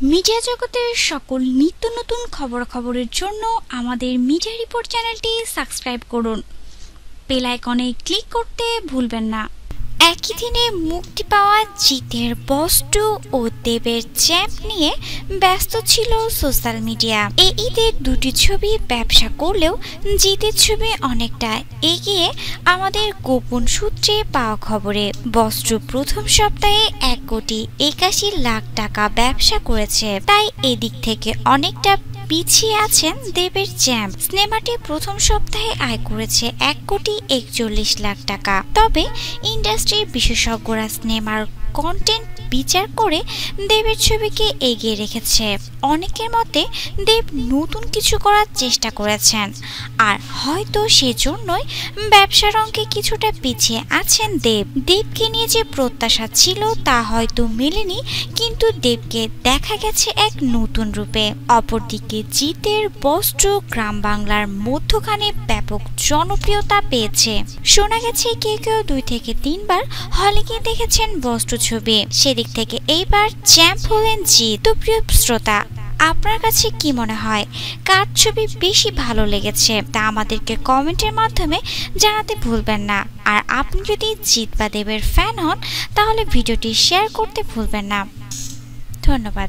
Media জগতের সকল নিত্য নতুন খবরের জন্য আমাদের মিডিয়া রিপোর্ট চ্যানেলটি সাবস্ক্রাইব করুন। বেল আইকনে ক্লিক করতে ভুলবেন না। একই দিনে মুক্তি পাওয়া জিতের বস 2 ও দেবের চ্যাম্প নিয়ে ব্যস্ত ছিল সোশ্যাল মিডিয়া। এই ঈদের দুটি ছবি ব্যবসা করলেও জিতের ছবি অনেকটা এগিয়ে আমাদের গোপন সূত্রে পাওয়া খবরে। বস 2 প্রথম সপ্তাহে 1,81,00,000 টাকা ব্যবসা করেছে, তাই এদিক থেকে অনেকটা পিছিয়ে আছেন দেবের চ্যাম্প। সিনেমাটি প্রথম সপ্তাহে আয় করেছে 1,41,00,000 টাকা। তবে ইন্ডাস্ট্রির বিশেষজ্ঞরা সিনেমার কন্টেন্ট বিচার করে দেবের ছবিকে এগিয়ে রেখেছে। অনেকের মতে দেব নতুন কিছু করার চেষ্টা করেছেন, আর হয়তো সেজন্যই ব্যবসার অঙ্কে কিছুটা পিছিয়ে আছেন দেব। দেবকে নিয়ে যে প্রত্যাশা ছিল তা হয়তো মেলেনি, কিন্তু দেবকে দেখা গেছে এক নতুন রূপে। অপরদিকে জিতের বস 2 গ্রাম বাংলার মধ্যখানে ব্যাপক জনপ্রিয়তা পেয়েছে। শোনা গেছে কেউ 2 থেকে 3 বার হলে গিয়ে দেখেছেন বস 2 ছবি। সেদিক থেকে এইবার চ্যাম্প হলেন জিত। তো প্রিয় শ্রোতা, আপনার কাছে কি মনে হয়, কার ছবি বেশি ভালো লেগেছে তা আমাদেরকে কমেন্টের মাধ্যমে জানাতে ভুলবেন না। আর আপনি যদি জিত বা দেবের ফ্যান হন তাহলে ভিডিওটি শেয়ার করতে ভুলবেন না। ধন্যবাদ।